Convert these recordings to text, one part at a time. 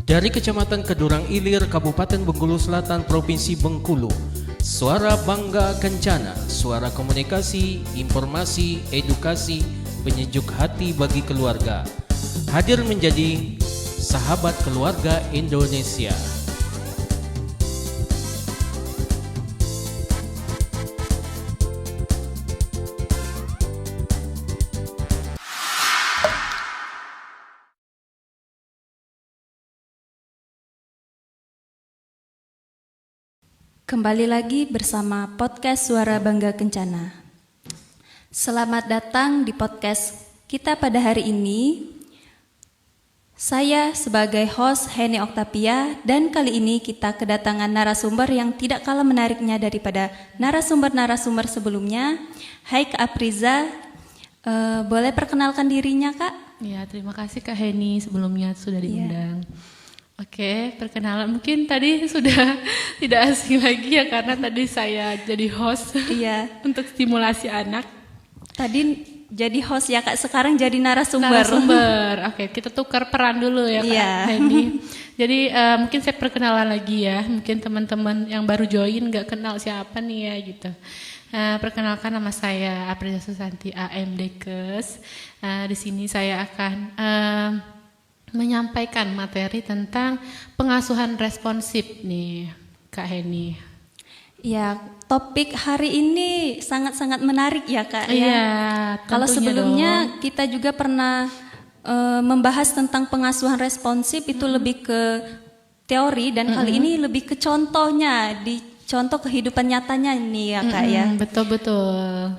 Dari Kecamatan Kedurang Ilir, Kabupaten Bengkulu Selatan, Provinsi Bengkulu, Suara Bangga Kencana, suara komunikasi, informasi, edukasi, penyejuk hati bagi keluarga. Hadir menjadi sahabat keluarga Indonesia. Kembali lagi bersama podcast Suara Bangga Kencana. Selamat datang di podcast kita pada hari ini. Saya sebagai host Heni Oktavia, dan kali ini kita kedatangan narasumber yang tidak kalah menariknya daripada narasumber-narasumber sebelumnya. Hai Kak Apriza, boleh perkenalkan dirinya Kak? Ya, terima kasih Kak Heni sebelumnya sudah diundang. Oke, perkenalan mungkin tadi sudah tidak asing lagi ya karena tadi saya jadi host untuk stimulasi anak. Tadi jadi host ya Kak, sekarang jadi narasumber. Oke, kita tukar peran dulu ya Kak Heni. Jadi mungkin saya perkenalan lagi ya, mungkin teman-teman yang baru join nggak kenal siapa nih ya gitu. Perkenalkan, nama saya Apriza Susanti AMDkes. Di sini saya akan menyampaikan materi tentang pengasuhan responsif nih Kak Heni. Ya, topik hari ini sangat-sangat menarik ya Kak. Iya. Kalau sebelumnya kita juga pernah membahas tentang pengasuhan responsif itu lebih ke teori, dan kali ini lebih ke contohnya, di contoh kehidupan nyatanya nih ya Kak ya. Betul.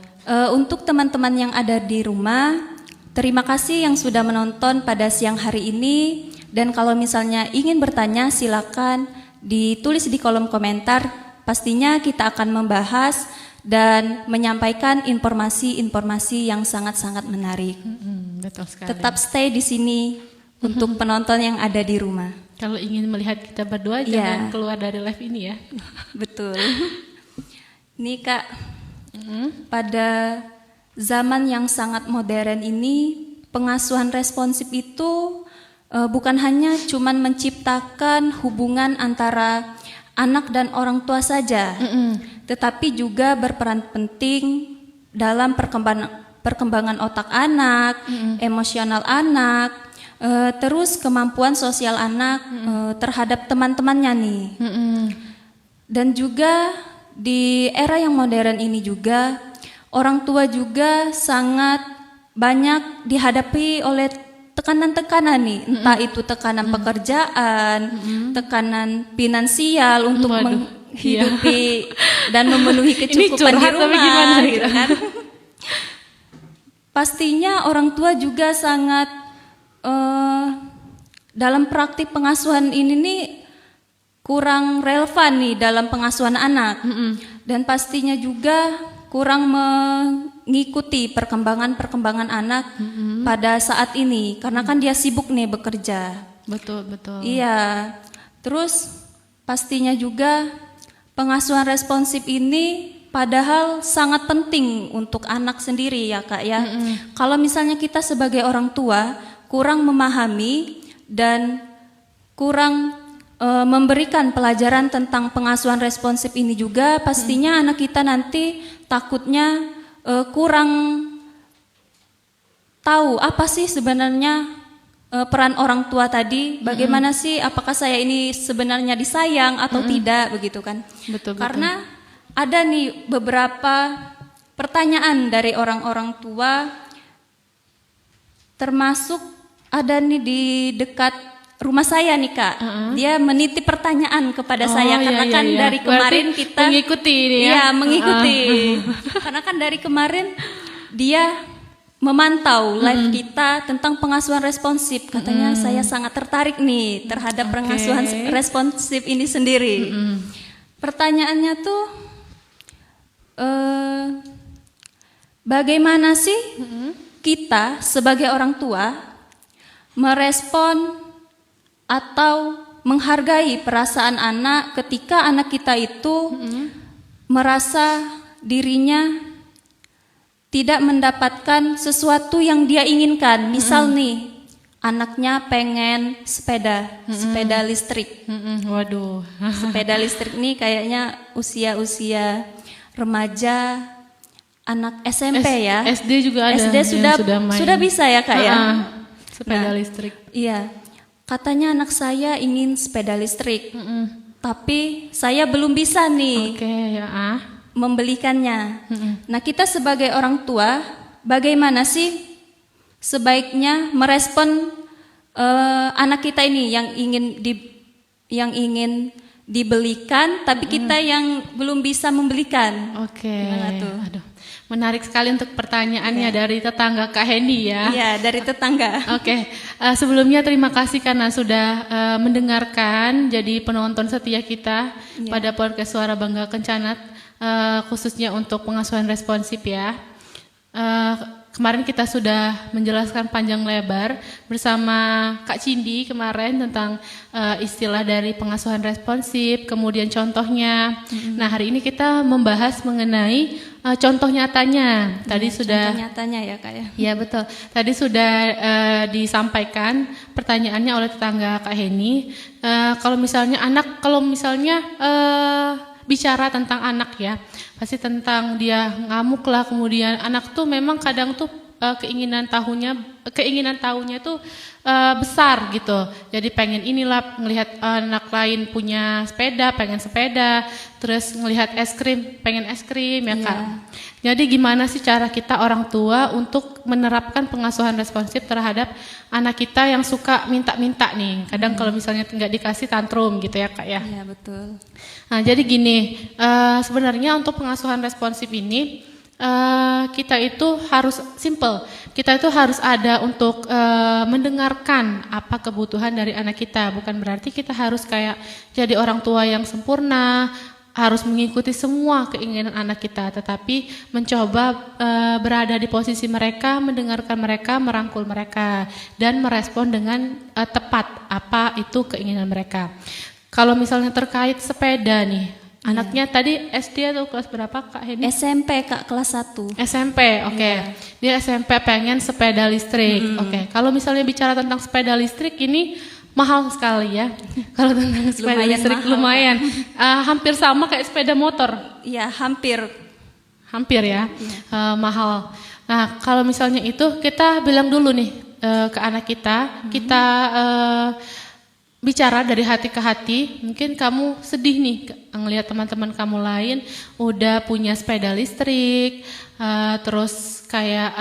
Untuk teman-teman yang ada di rumah, terima kasih yang sudah menonton pada siang hari ini, dan kalau misalnya ingin bertanya silakan ditulis di kolom komentar. Pastinya kita akan membahas dan menyampaikan informasi-informasi yang sangat-sangat menarik. Betul sekali. Tetap stay di sini untuk penonton yang ada di rumah. Kalau ingin melihat kita berdua jangan keluar dari live ini ya. Betul. Nih Kak, pada zaman yang sangat modern ini, pengasuhan responsif itu bukan hanya cuman menciptakan hubungan antara anak dan orang tua saja, tetapi juga berperan penting dalam perkembangan otak anak, emosional anak, terus kemampuan sosial anak terhadap teman-temannya nih. Dan juga di era yang modern ini juga, orang tua juga sangat banyak dihadapi oleh tekanan-tekanan nih, entah itu tekanan pekerjaan, tekanan finansial untuk menghidupi dan memenuhi kecukupan di rumah, gitu kan. Pastinya orang tua juga sangat dalam praktik pengasuhan ini nih kurang relevan nih dalam pengasuhan anak, dan pastinya juga kurang mengikuti perkembangan anak pada saat ini, karena kan dia sibuk nih bekerja. Betul. Iya. Terus pastinya juga pengasuhan responsif ini padahal sangat penting untuk anak sendiri ya Kak ya. Kalau misalnya kita sebagai orang tua kurang memahami dan kurang memberikan pelajaran tentang pengasuhan responsif ini juga, pastinya anak kita nanti takutnya kurang tahu apa sih sebenarnya peran orang tua tadi, bagaimana sih, apakah saya ini sebenarnya disayang atau tidak, begitu kan. Betul. Karena ada nih beberapa pertanyaan dari orang-orang tua, termasuk ada nih di dekat rumah saya nih Kak, dia menitip pertanyaan kepada saya karena kan dari kemarin kita mengikuti ini ya. Iya, mengikuti. Karena kan dari kemarin dia memantau live kita tentang pengasuhan responsif. Katanya saya sangat tertarik nih terhadap pengasuhan responsif ini sendiri. Pertanyaannya tuh bagaimana sih kita sebagai orang tua merespon atau menghargai perasaan anak ketika anak kita itu merasa dirinya tidak mendapatkan sesuatu yang dia inginkan. Misal nih, anaknya pengen sepeda listrik. Waduh. Sepeda listrik nih kayaknya usia remaja, anak SMP ya. SD juga ada. SD yang sudah bisa ya Kak ya. Sepeda listrik. Iya, katanya anak saya ingin sepeda listrik, tapi saya belum bisa nih membelikannya. Nah, kita sebagai orang tua, bagaimana sih sebaiknya merespon anak kita ini yang ingin dibelikan, tapi kita yang belum bisa membelikan? Gimana tuh? Aduh, menarik sekali untuk pertanyaannya dari tetangga Kak Hendy ya. Iya, dari tetangga. Sebelumnya terima kasih karena sudah mendengarkan, jadi penonton setia kita pada podcast Suara Bangga Kencana, khususnya untuk pengasuhan responsif ya. Kemarin kita sudah menjelaskan panjang lebar bersama Kak Cindy kemarin tentang istilah dari pengasuhan responsif, kemudian contohnya. Nah, hari ini kita membahas mengenai contoh nyatanya. Tadi sudah contoh nyatanya ya Kak ya. Ya betul. Tadi sudah disampaikan pertanyaannya oleh tetangga Kak Heni. Kalau misalnya bicara tentang anak ya, pasti tentang dia ngamuk lah, kemudian anak tuh memang kadang tuh keinginan tahunya tuh besar gitu. Jadi pengen inilah, ngelihat anak lain punya sepeda, pengen sepeda, terus ngelihat es krim, pengen es krim ya Kak. Jadi gimana sih cara kita orang tua untuk menerapkan pengasuhan responsif terhadap anak kita yang suka minta-minta nih. Kadang kalau misalnya nggak dikasih tantrum gitu ya Kak ya. Iya betul. Nah jadi gini, sebenarnya untuk pengasuhan responsif ini kita itu harus simple. Kita itu harus ada untuk mendengarkan apa kebutuhan dari anak kita. Bukan berarti kita harus kayak jadi orang tua yang sempurna, harus mengikuti semua keinginan anak kita, tetapi mencoba berada di posisi mereka, mendengarkan mereka, merangkul mereka, dan merespon dengan tepat apa itu keinginan mereka. Kalau misalnya terkait sepeda nih, anaknya tadi SD atau kelas berapa Kak Heni? SMP Kak, kelas 1. SMP, oke. Dia SMP pengen sepeda listrik, oke. Kalau misalnya bicara tentang sepeda listrik ini mahal sekali ya. Kalau tentang sepeda listrik mahal, lumayan. Hampir sama kayak sepeda motor. Iya, hampir ya. Mahal. Nah, kalau misalnya itu kita bilang dulu nih ke anak kita, kita bicara dari hati ke hati. Mungkin kamu sedih nih ngelihat teman-teman kamu lain udah punya sepeda listrik, terus kayak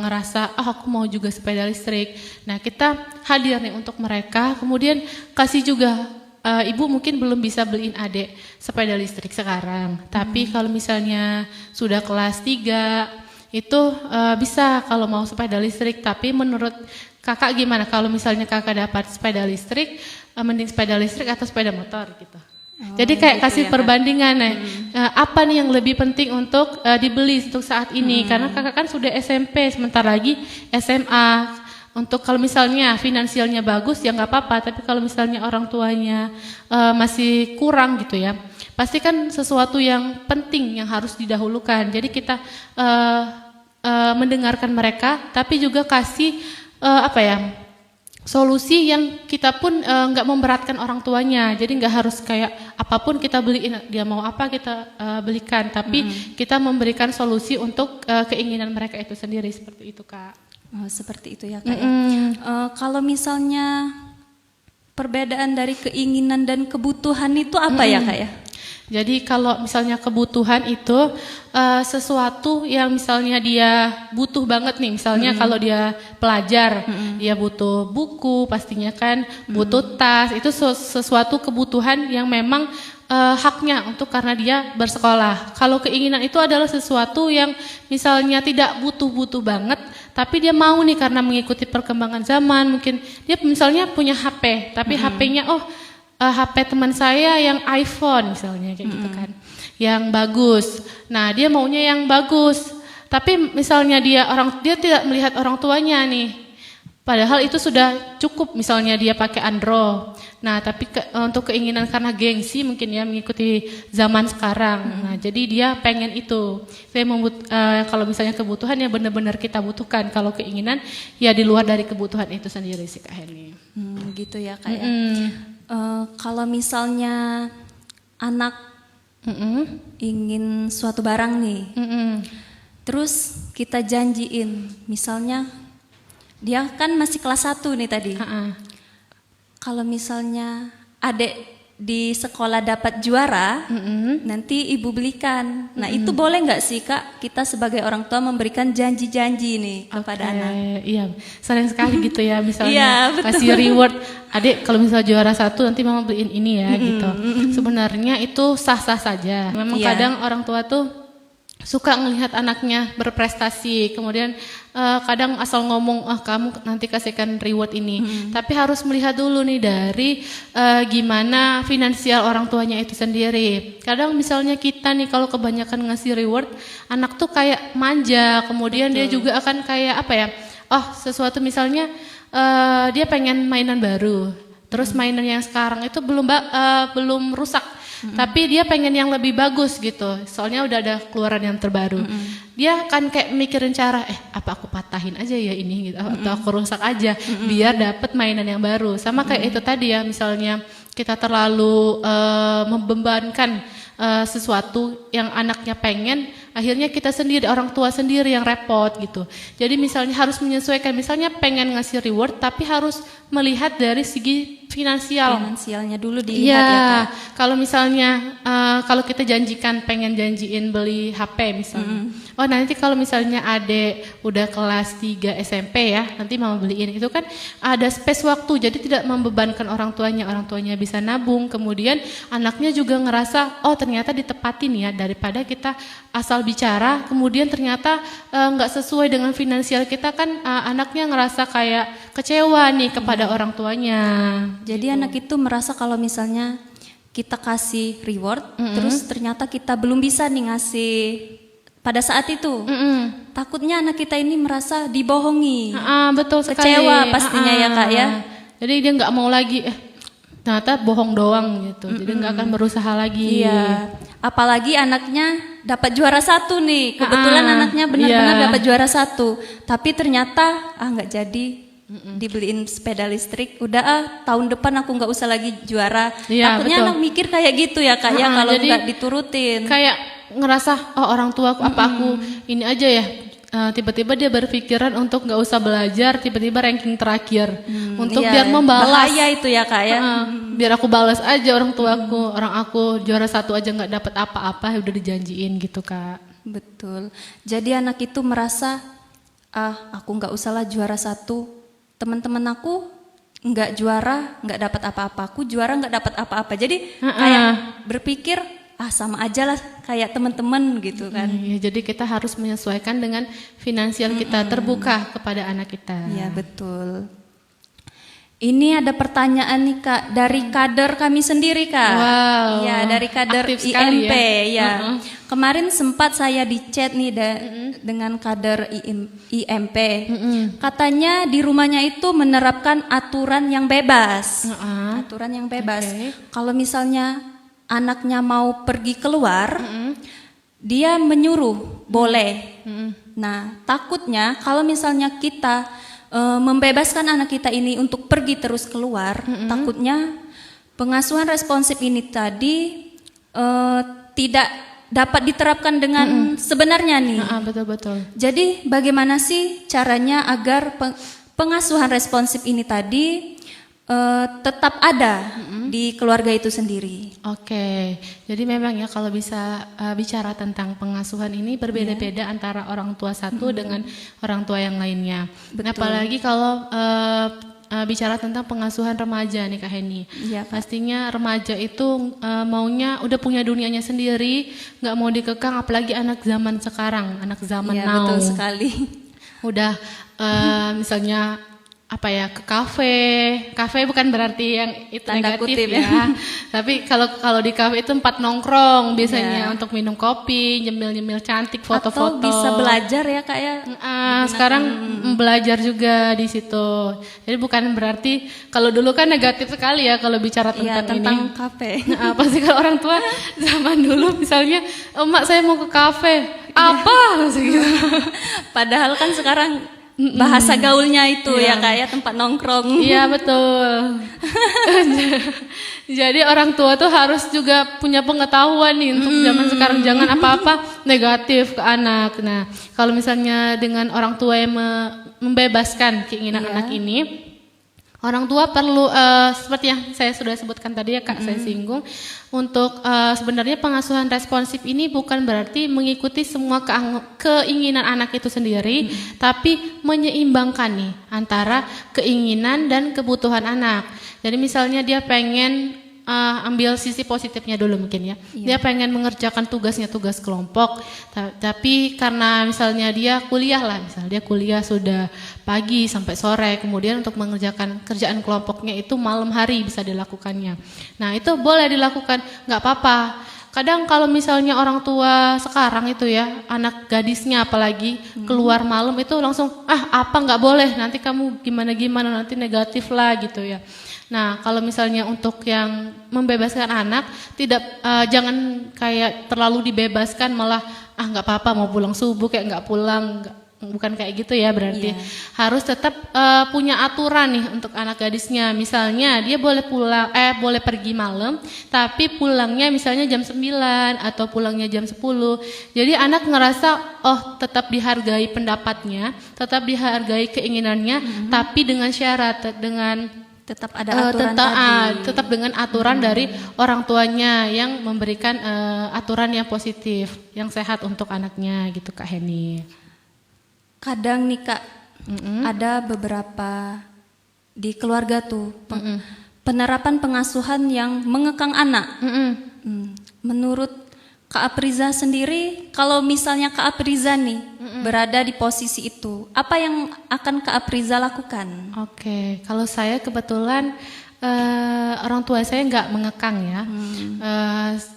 ngerasa aku mau juga sepeda listrik. Nah kita hadir nih untuk mereka, kemudian kasih juga ibu mungkin belum bisa beliin adik sepeda listrik sekarang, tapi kalau misalnya sudah kelas 3 itu bisa kalau mau sepeda listrik. Tapi menurut kakak gimana kalau misalnya kakak dapat sepeda listrik, mending sepeda listrik atau sepeda motor gitu? Jadi kayak kasih perbandingan nih, apa nih yang lebih penting untuk dibeli untuk saat ini, karena kakak kan sudah SMP, sebentar lagi SMA. Untuk kalau misalnya finansialnya bagus ya nggak apa-apa, tapi kalau misalnya orang tuanya masih kurang gitu ya, pasti kan sesuatu yang penting yang harus didahulukan. Jadi kita mendengarkan mereka, tapi juga kasih solusi yang kita pun nggak memberatkan orang tuanya. Jadi nggak harus kayak apapun kita beliin, dia mau apa kita belikan, tapi kita memberikan solusi untuk keinginan mereka itu sendiri, seperti itu Kak. Oh, seperti itu ya Kak. Kalau misalnya perbedaan dari keinginan dan kebutuhan itu apa ya Kak ya? Jadi kalau misalnya kebutuhan itu sesuatu yang misalnya dia butuh banget nih, misalnya kalau dia pelajar, dia butuh buku pastinya kan, butuh tas, itu sesuatu kebutuhan yang memang haknya untuk karena dia bersekolah. Kalau keinginan itu adalah sesuatu yang misalnya tidak butuh-butuh banget, tapi dia mau nih karena mengikuti perkembangan zaman, mungkin dia misalnya punya HP, tapi HP-nya HP teman saya yang iPhone misalnya kayak gitu kan, yang bagus. Nah dia maunya yang bagus, tapi misalnya dia tidak melihat orang tuanya nih Padahal itu sudah cukup, misalnya dia pakai andro. Nah, tapi untuk keinginan karena gengsi mungkin ya mengikuti zaman sekarang. Nah, jadi dia pengen itu. Saya kalau misalnya kebutuhan ya benar-benar kita butuhkan. Kalau keinginan ya di luar dari kebutuhan itu sendiri sih Kak Heni. Gitu ya Kak ya. Kalau misalnya anak ingin suatu barang nih, terus kita janjiin, misalnya dia kan masih kelas 1 nih tadi. Kalau misalnya adik di sekolah dapat juara, nanti ibu belikan. Nah itu boleh nggak sih Kak, kita sebagai orang tua memberikan janji-janji nih kepada anak? Iya, sering sekali gitu ya, misalnya Iya, kasih reward, adik kalau misalnya juara 1 nanti mama beliin ini ya gitu. Sebenarnya itu sah-sah saja. Memang kadang orang tua tuh suka melihat anaknya berprestasi, kemudian kadang asal ngomong, kamu nanti kasihkan reward ini. Tapi harus melihat dulu nih dari gimana finansial orang tuanya itu sendiri. Kadang misalnya kita nih kalau kebanyakan ngasih reward, anak tuh kayak manja, kemudian dia juga akan kayak apa ya, sesuatu misalnya dia pengen mainan baru, terus mainan yang sekarang itu belum rusak. Tapi dia pengen yang lebih bagus gitu, soalnya udah ada keluaran yang terbaru. Dia kan kayak mikirin cara, apa aku patahin aja ya ini gitu, atau aku rusak aja biar dapat mainan yang baru. Sama kayak itu tadi ya, misalnya kita terlalu membebankan sesuatu yang anaknya pengen, akhirnya kita sendiri, orang tua sendiri yang repot gitu. Jadi misalnya harus menyesuaikan, misalnya pengen ngasih reward tapi harus melihat dari segi finansialnya dulu dilihat ya Kak. Kalau misalnya kalau kita janjiin beli HP misalnya, nanti kalau misalnya adik udah kelas 3 SMP ya, nanti mama beliin, itu kan ada space waktu, jadi tidak membebankan orang tuanya bisa nabung, kemudian anaknya juga ngerasa ternyata ditepatin ya, daripada kita asal bicara kemudian ternyata nggak sesuai dengan finansial kita, kan anaknya ngerasa kayak kecewa nih kepada orang tuanya. Jadi anak itu merasa kalau misalnya kita kasih reward, terus ternyata kita belum bisa nih ngasih pada saat itu. Takutnya anak kita ini merasa dibohongi, betul sekali. Kecewa pastinya ya Kak ya. Jadi dia nggak mau lagi, ternyata bohong doang gitu. Jadi nggak akan berusaha lagi. Iya. Apalagi anaknya dapat juara 1 nih, kebetulan anaknya benar-benar dapat juara 1, tapi ternyata nggak jadi. Dibeliin sepeda listrik, udah tahun depan aku nggak usah lagi juara. Takutnya anak mikir kayak gitu ya Kak ya, kalau nggak diturutin. Kayak ngerasa orang tua aku aku ini aja ya. Tiba-tiba dia berpikiran untuk nggak usah belajar, tiba-tiba ranking terakhir untuk biar membalas. Bahaya itu ya Kak ya. Biar aku balas aja orang tuaku, orang aku juara 1 aja nggak dapat apa-apa, udah dijanjiin gitu Kak. Betul. Jadi anak itu merasa aku nggak usahlah juara 1. Teman-teman aku nggak juara, nggak dapat apa-apa. Aku juara nggak dapat apa-apa. Jadi kayak berpikir sama aja lah kayak teman-teman gitu kan. Jadi kita harus menyesuaikan dengan finansial kita, terbuka kepada anak kita. Iya betul. Ini ada pertanyaan nih Kak dari kader kami sendiri Kak. Wow. Iya dari kader IMP ya. Kemarin sempat saya di chat nih dengan kader IMP. Katanya di rumahnya itu menerapkan aturan yang bebas. Aturan yang bebas. Kalau misalnya anaknya mau pergi keluar, dia menyuruh boleh. Nah takutnya kalau misalnya kita membebaskan anak kita ini untuk pergi terus keluar, takutnya pengasuhan responsif ini tadi tidak dapat diterapkan dengan sebenarnya nih. Betul. Jadi bagaimana sih caranya agar pengasuhan responsif ini tadi tetap ada di keluarga itu sendiri? Oke, jadi memang ya kalau bisa bicara tentang pengasuhan ini berbeda-beda antara orang tua satu dengan orang tua yang lainnya. Apalagi kalau bicara tentang pengasuhan remaja nih Kak Heni. Pastinya remaja itu maunya udah punya dunianya sendiri, nggak mau dikekang, apalagi anak zaman sekarang, anak zaman now. Betul sekali. Udah misalnya ke kafe bukan berarti yang itu Tanda negatif kutip ya. Tapi kalau di kafe itu tempat nongkrong biasanya untuk minum kopi, nyemil-nyemil cantik, foto-foto. Atau bisa belajar ya Kak ya. Sekarang belajar juga di situ. Jadi bukan berarti kalau dulu kan negatif sekali ya kalau bicara tentang kafe. Pasti kalau orang tua zaman dulu misalnya, "Mak saya mau ke kafe." Apa? Gitu. Padahal kan sekarang bahasa gaulnya itu ya Kak ya, tempat nongkrong. Iya betul. Jadi orang tua tuh harus juga punya pengetahuan nih untuk zaman sekarang, jangan apa-apa negatif ke anak. Nah, kalau misalnya dengan orang tua yang membebaskan keinginan anak ini, orang tua perlu seperti yang saya sudah sebutkan tadi ya Kak, saya singgung untuk sebenarnya pengasuhan responsif ini bukan berarti mengikuti semua keinginan anak itu sendiri, tapi menyeimbangkan nih antara keinginan dan kebutuhan anak. Jadi misalnya dia pengen ambil sisi positifnya dulu mungkin ya. Dia pengen mengerjakan tugas kelompok, tapi karena misalnya dia kuliah lah, misalnya dia kuliah sudah pagi sampai sore, kemudian untuk mengerjakan kerjaan kelompoknya itu malam hari bisa dilakukannya. Nah itu boleh dilakukan, nggak apa-apa. Kadang kalau misalnya orang tua sekarang itu ya, anak gadisnya apalagi keluar malam itu langsung apa nggak boleh, nanti kamu gimana nanti negatif lah gitu ya. Nah, kalau misalnya untuk yang membebaskan anak, jangan kayak terlalu dibebaskan malah nggak apa-apa mau pulang subuh kayak nggak pulang, bukan kayak gitu ya berarti. Harus tetap punya aturan nih untuk anak gadisnya. Misalnya dia boleh boleh pergi malam, tapi pulangnya misalnya jam 9 atau pulangnya jam 10. Jadi anak ngerasa tetap dihargai pendapatnya, tetap dihargai keinginannya, tapi dengan syarat, Tetap ada aturan tadi. Tetap dengan aturan dari orang tuanya yang memberikan aturan yang positif, yang sehat untuk anaknya gitu Kak Heni. Kadang nih Kak, ada beberapa di keluarga tuh penerapan pengasuhan yang mengekang anak. Menurut Kak Apriza sendiri, kalau misalnya Kak Apriza nih berada di posisi itu, apa yang akan Kak Apriza lakukan? Oke, kalau saya kebetulan orang tua saya nggak mengekang ya.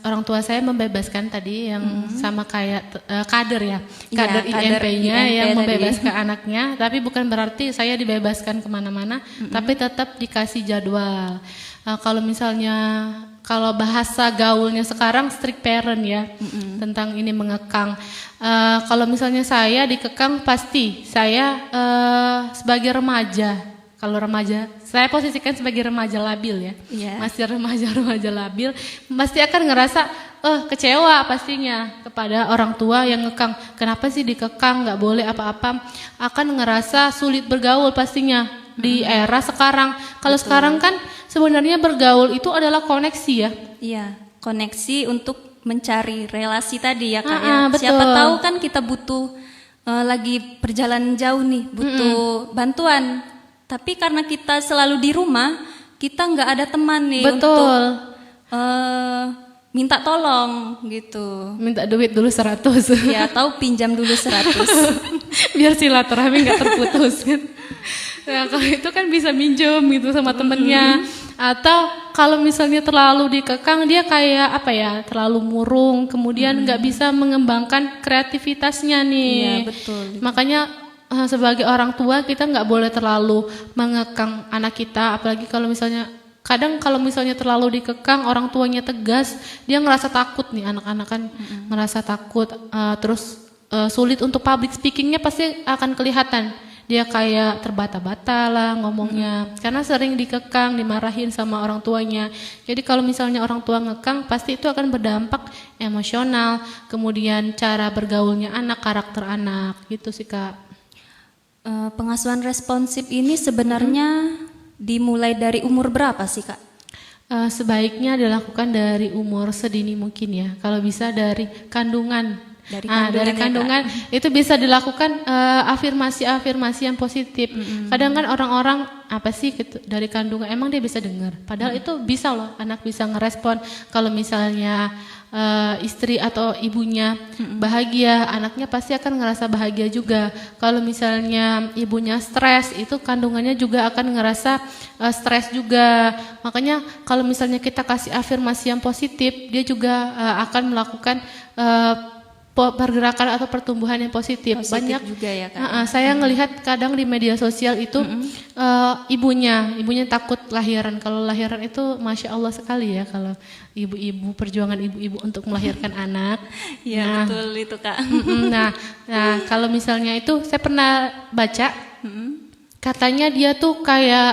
Orang tua saya membebaskan tadi yang sama kayak kader ya, kader IMP-nya yang membebaskan anaknya. Tapi bukan berarti saya dibebaskan kemana-mana, tapi tetap dikasih jadwal. Kalau misalnya kalau bahasa gaulnya sekarang strict parent ya, tentang ini mengekang. Kalau misalnya saya dikekang, pasti saya sebagai remaja. Kalau remaja, saya posisikan sebagai remaja labil ya, masih remaja labil, pasti akan ngerasa kecewa pastinya kepada orang tua yang ngekang. Kenapa sih dikekang, nggak boleh apa-apa? Akan ngerasa sulit bergaul pastinya di era sekarang. Kalau sekarang kan sebenarnya bergaul itu adalah koneksi ya. Iya, koneksi untuk mencari relasi tadi ya Kak ya. Betul. Siapa tahu kan kita butuh lagi perjalanan jauh nih, butuh bantuan. Tapi karena kita selalu di rumah, kita nggak ada teman nih untuk minta tolong gitu. Minta duit dulu 100. Ya, atau pinjam dulu 100. Biar silaturahmi nggak terputus. Nah, kalau itu kan bisa minjem gitu sama temennya. Atau kalau misalnya terlalu dikekang, dia kayak terlalu murung, kemudian nggak bisa mengembangkan kreativitasnya nih. Iya, betul. Makanya sebagai orang tua kita nggak boleh terlalu mengekang anak kita, apalagi kalau misalnya kalau misalnya terlalu dikekang, orang tuanya tegas, dia ngerasa takut nih, anak-anak kan ngerasa takut, terus sulit untuk public speakingnya pasti akan kelihatan. Dia kayak terbata-bata lah ngomongnya, karena sering dikekang, dimarahin sama orang tuanya. Jadi kalau misalnya orang tua ngekang, pasti itu akan berdampak emosional, kemudian cara bergaulnya anak, karakter anak, gitu sih Kak. Pengasuhan responsif ini sebenarnya dimulai dari umur berapa sih Kak? Sebaiknya dilakukan dari umur sedini mungkin ya. Kalau bisa dari kandungan. Dari kandungan itu bisa dilakukan afirmasi yang positif. Kadang kan orang-orang dari kandungan emang dia bisa dengar. Padahal itu bisa loh, anak bisa ngerespon kalau misalnya istri atau ibunya bahagia, anaknya pasti akan ngerasa bahagia juga. Kalau misalnya ibunya stres, itu kandungannya juga akan ngerasa stres juga. Makanya kalau misalnya kita kasih afirmasi yang positif, dia juga akan melakukan pergerakan atau pertumbuhan yang positif. Banyak juga ya Kak. saya ngelihat kadang di media sosial itu ibunya takut lahiran. Kalau lahiran itu masya Allah sekali ya, kalau ibu-ibu, perjuangan ibu-ibu untuk melahirkan anak. Iya betul itu Kak. Nah kalau misalnya itu saya pernah baca, katanya dia tuh kayak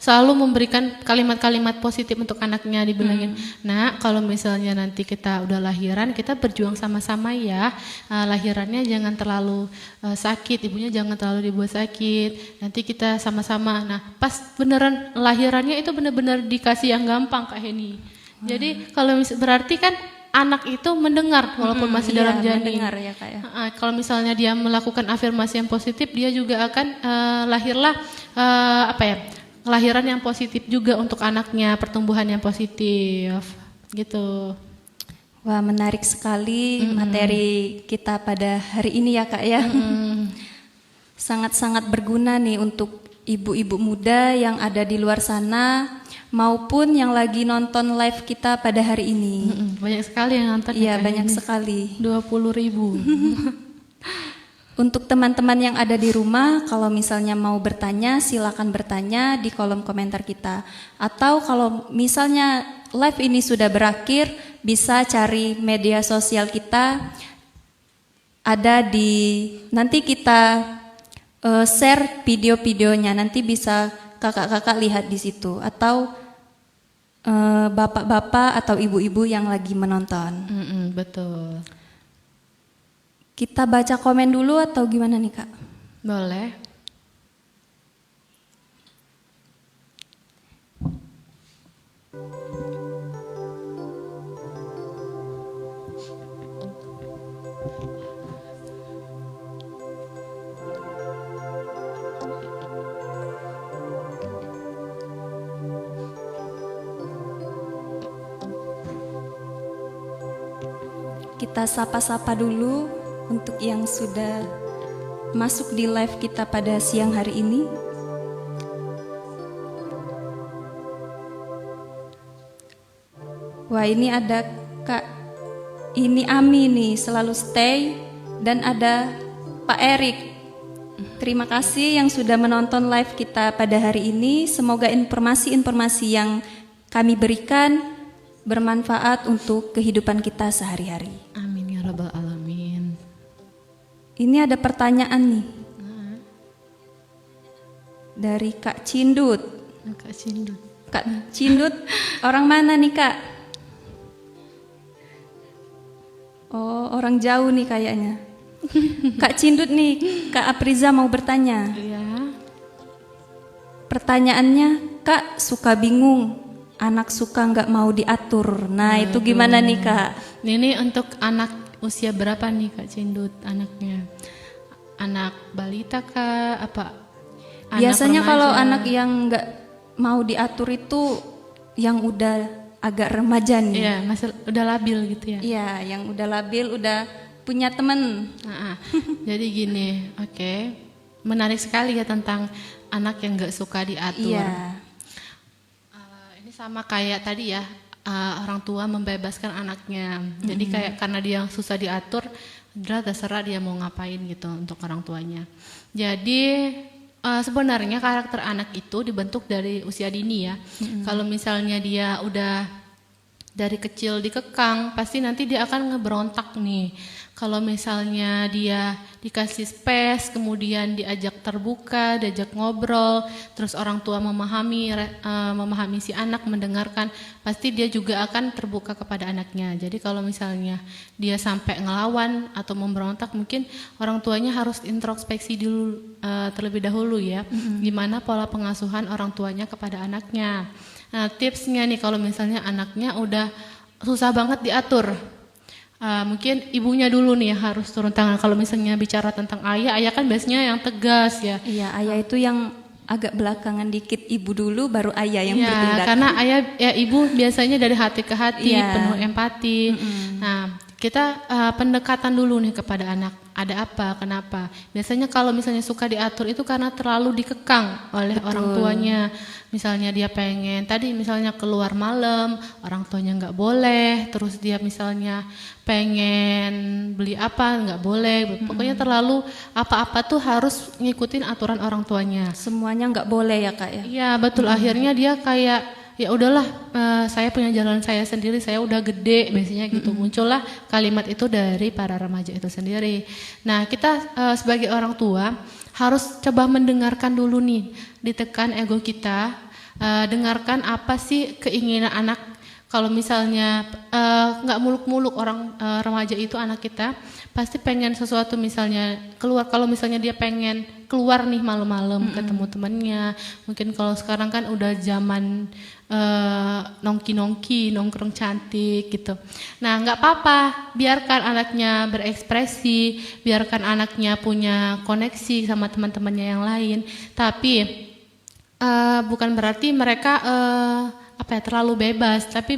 selalu memberikan kalimat-kalimat positif untuk anaknya, dibilangin, nah kalau misalnya nanti kita udah lahiran, kita berjuang sama-sama ya, lahirannya jangan terlalu sakit, ibunya jangan terlalu dibuat sakit, nanti kita sama-sama. Nah pas beneran lahirannya itu bener-bener dikasih yang gampang Kak Heni. Jadi kalau berarti kan anak itu mendengar walaupun masih dalam janin. Mendengar ya Kak ya. Kalau misalnya dia melakukan afirmasi yang positif, dia juga akan lahirlah kelahiran yang positif juga untuk anaknya, pertumbuhan yang positif, gitu. Wah menarik sekali materi kita pada hari ini ya Kak ya. Sangat-sangat berguna nih untuk ibu-ibu muda yang ada di luar sana, maupun yang lagi nonton live kita pada hari ini. Banyak sekali yang nonton. Iya banyak sekali. 20.000. Untuk teman-teman yang ada di rumah, kalau misalnya mau bertanya, silakan bertanya di kolom komentar kita. Atau kalau misalnya live ini sudah berakhir, bisa cari media sosial kita. Ada di, nanti kita share video-videonya, nanti bisa kakak-kakak lihat di situ. Atau bapak-bapak atau ibu-ibu yang lagi menonton. Betul. Kita baca komen dulu atau gimana nih Kak? Boleh. Kita sapa-sapa dulu untuk yang sudah masuk di live kita pada siang hari ini. Wah ini ada Kak, ini Ami nih selalu stay, dan ada Pak Erik. Terima kasih yang sudah menonton live kita pada hari ini. Semoga informasi-informasi yang kami berikan bermanfaat untuk kehidupan kita sehari-hari. Amin ya rabbal alamin. Ini ada pertanyaan nih dari Kak Cindut. Kak Cindut. Kak Cindut, orang mana nih Kak? Oh, orang jauh nih kayaknya. Kak Cindut nih, Kak Apriza mau bertanya. Iya. Pertanyaannya, Kak suka bingung. Anak suka nggak mau diatur. Nah itu gimana nih Kak? Ini untuk anak usia berapa nih Kak Cindut anaknya? Anak balita Kak? Apa? Biasanya kalau anak yang nggak mau diatur itu yang udah agak remaja nih. Iya, masih udah labil gitu ya? Iya, yang udah labil, udah punya temen. Jadi gini, oke. Menarik sekali ya tentang anak yang nggak suka diatur. Iya. Sama kayak tadi ya, orang tua membebaskan anaknya. Jadi kayak karena dia susah diatur, udah terserah dia mau ngapain gitu untuk orang tuanya. Jadi sebenarnya karakter anak itu dibentuk dari usia dini ya. Kalau misalnya dia udah dari kecil dikekang, pasti nanti dia akan ngeberontak nih. Kalau misalnya dia dikasih space, kemudian diajak terbuka, diajak ngobrol, terus orang tua memahami si anak, mendengarkan, pasti dia juga akan terbuka kepada anaknya. Jadi kalau misalnya dia sampai ngelawan atau memberontak, mungkin orang tuanya harus introspeksi dulu terlebih dahulu ya, gimana pola pengasuhan orang tuanya kepada anaknya. Nah tipsnya nih kalau misalnya anaknya udah susah banget diatur, mungkin ibunya dulu nih harus turun tangan. Kalau misalnya bicara tentang ayah kan biasanya yang tegas ya. Iya, ayah itu yang agak belakangan dikit ibu dulu baru ayah yang ya, bertindak. karena ayah ya ibu biasanya dari hati ke hati, Iya. penuh empati. Nah, kita pendekatan dulu nih kepada anak. Ada apa, kenapa? Biasanya kalau misalnya suka diatur itu karena terlalu dikekang oleh orang tuanya. Misalnya dia pengen, tadi misalnya keluar malam, orang tuanya nggak boleh. Terus dia misalnya pengen beli apa, nggak boleh. Pokoknya terlalu apa-apa tuh harus ngikutin aturan orang tuanya. Semuanya nggak boleh ya Kak ya. Iya betul, akhirnya dia kayak ya udahlah, saya punya jalan saya sendiri, saya udah gede biasanya gitu. Muncullah kalimat itu dari para remaja itu sendiri. Nah kita sebagai orang tua harus coba mendengarkan dulu nih, ditekan ego kita, dengarkan apa sih keinginan anak. Kalau misalnya nggak muluk-muluk orang remaja itu, anak kita pasti pengen sesuatu, misalnya keluar. Kalau misalnya dia pengen keluar nih malam-malam ketemu temannya, mungkin kalau sekarang kan udah zaman nongki-nongki, nongkrong cantik gitu. Nah nggak apa-apa, biarkan anaknya berekspresi, biarkan anaknya punya koneksi sama teman-temannya yang lain. Tapi bukan berarti mereka terlalu bebas, tapi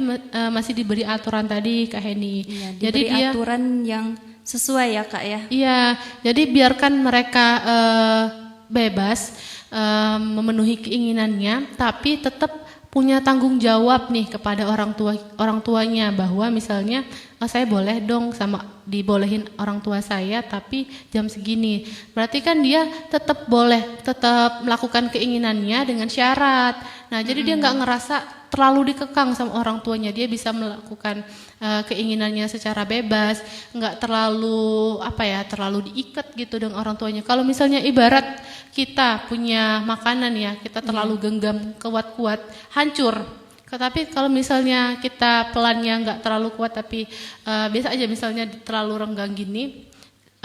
masih diberi aturan tadi Kak Heni. Iya, jadi diberi dia aturan yang sesuai ya Kak ya. Iya, jadi biarkan mereka bebas memenuhi keinginannya, tapi tetap punya tanggung jawab nih kepada orang tuanya, bahwa misalnya saya boleh dong dibolehin orang tua saya, tapi jam segini. Berarti kan dia tetap melakukan keinginannya dengan syarat. Nah, jadi dia nggak ngerasa terlalu dikekang sama orang tuanya. Dia bisa melakukan keinginannya secara bebas, nggak terlalu diikat gitu dengan orang tuanya. Kalau misalnya ibarat kita punya makanan ya, kita terlalu genggam kuat-kuat, hancur. Tapi kalau misalnya kita pelannya nggak terlalu kuat, tapi biasa aja, misalnya terlalu renggang gini,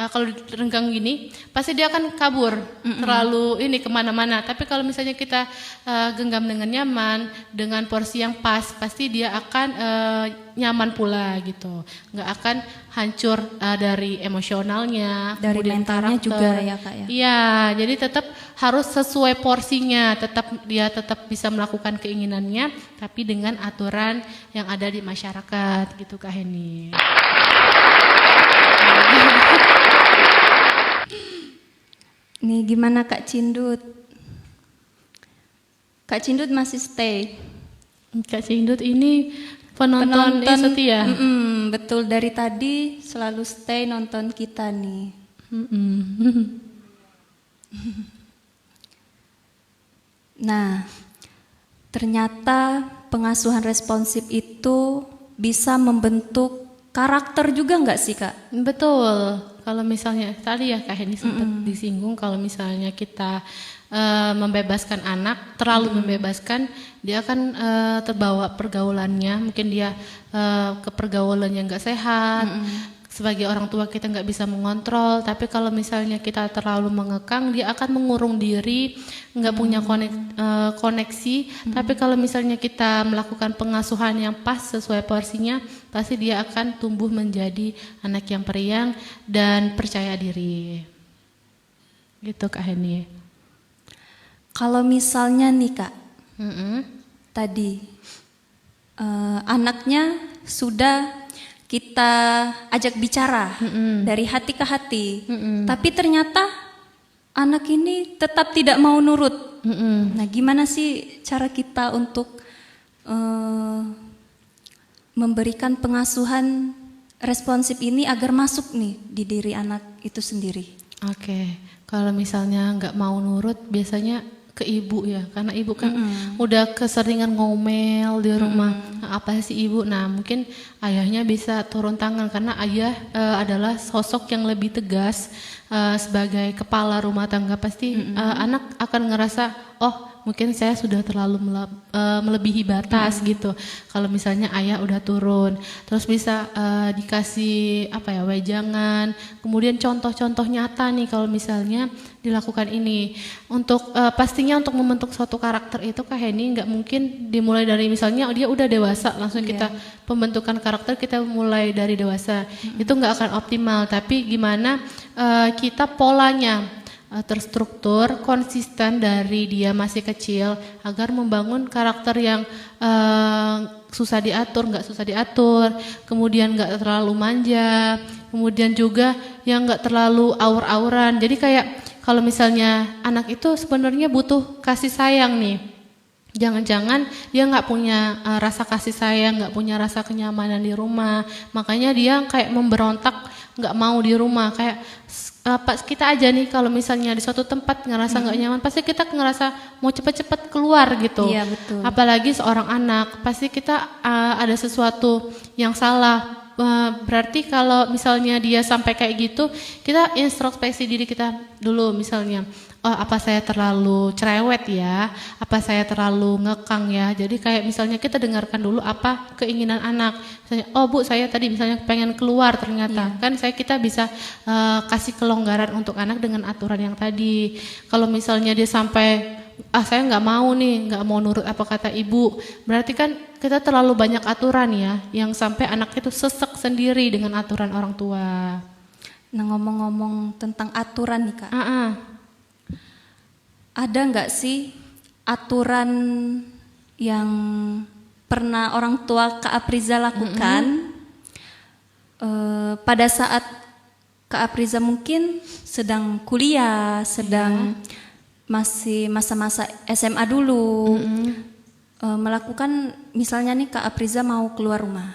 kalau renggang gini pasti dia akan kabur, terlalu kemana-mana. Tapi kalau misalnya kita genggam dengan nyaman, dengan porsi yang pas, pasti dia akan nyaman pula gitu, nggak akan hancur dari emosionalnya, dari kemudian mentalnya karakter juga ya Kak ya. Iya, jadi tetap harus sesuai porsinya, dia tetap bisa melakukan keinginannya, tapi dengan aturan yang ada di masyarakat gitu Kak Heni. Nih gimana Kak Cindut? Kak Cindut masih stay? Kak Cindut ini penonton yang setia. Betul, dari tadi selalu stay nonton kita nih. Nah, ternyata pengasuhan responsif itu bisa membentuk karakter juga nggak sih Kak? Betul. Kalau misalnya tadi ya Kak Heni sempat disinggung, kalau misalnya kita membebaskan anak, terlalu membebaskan, dia akan terbawa pergaulannya, mungkin dia ke pergaulan yang nggak sehat. Sebagai orang tua kita nggak bisa mengontrol, tapi kalau misalnya kita terlalu mengekang, dia akan mengurung diri, nggak punya koneksi. Tapi kalau misalnya kita melakukan pengasuhan yang pas sesuai porsinya, pasti dia akan tumbuh menjadi anak yang periang dan percaya diri. Gitu Kak Heni. Kalau misalnya nih Kak, tadi anaknya sudah kita ajak bicara dari hati ke hati, tapi ternyata anak ini tetap tidak mau nurut. Nah, gimana sih cara kita untuk memberikan pengasuhan responsif ini agar masuk nih di diri anak itu sendiri? Oke, kalau misalnya nggak mau nurut, biasanya ke ibu ya, karena ibu kan udah keseringan ngomel di rumah. Nah, apa sih ibu? Nah, mungkin ayahnya bisa turun tangan, karena ayah adalah sosok yang lebih tegas sebagai kepala rumah tangga. Pasti anak akan ngerasa, oh mungkin saya sudah terlalu melebihi batas gitu. Kalau misalnya ayah udah turun, terus bisa dikasih wejangan, kemudian contoh-contoh nyata nih kalau misalnya dilakukan ini. Untuk pastinya untuk membentuk suatu karakter itu Kak Heni nggak mungkin dimulai dari misalnya dia udah dewasa langsung kita pembentukan karakter kita mulai dari dewasa. Itu nggak akan optimal. Tapi gimana kita polanya terstruktur, konsisten dari dia masih kecil agar membangun karakter yang susah diatur, nggak susah diatur, kemudian nggak terlalu manja, kemudian juga yang nggak terlalu aur-auran. Jadi kayak kalau misalnya anak itu sebenarnya butuh kasih sayang nih. Jangan-jangan dia nggak punya rasa kasih sayang, nggak punya rasa kenyamanan di rumah, makanya dia kayak memberontak, nggak mau di rumah. Kayak kita aja nih kalau misalnya di suatu tempat ngerasa nggak nyaman, pasti kita ngerasa mau cepet-cepet keluar gitu. Iya, betul. Apalagi seorang anak, pasti kita ada sesuatu yang salah. Berarti kalau misalnya dia sampai kayak gitu, kita introspeksi diri kita dulu misalnya. Oh, apa saya terlalu cerewet ya? Apa saya terlalu ngekang ya? Jadi kayak misalnya kita dengarkan dulu apa keinginan anak. Misalnya, oh Bu, saya tadi misalnya pengen keluar ternyata. Kan kita bisa kasih kelonggaran untuk anak dengan aturan yang tadi. Kalau misalnya dia sampai saya nggak mau nih, nggak mau nurut apa kata ibu, berarti kan kita terlalu banyak aturan ya, yang sampai anak itu sesek sendiri dengan aturan orang tua. Nah, ngomong-ngomong tentang aturan nih Kak, ada nggak sih aturan yang pernah orang tua Kak Apriza lakukan pada saat Kak Apriza mungkin sedang kuliah, sedang masih masa-masa SMA dulu, melakukan misalnya nih Kak Apriza mau keluar rumah,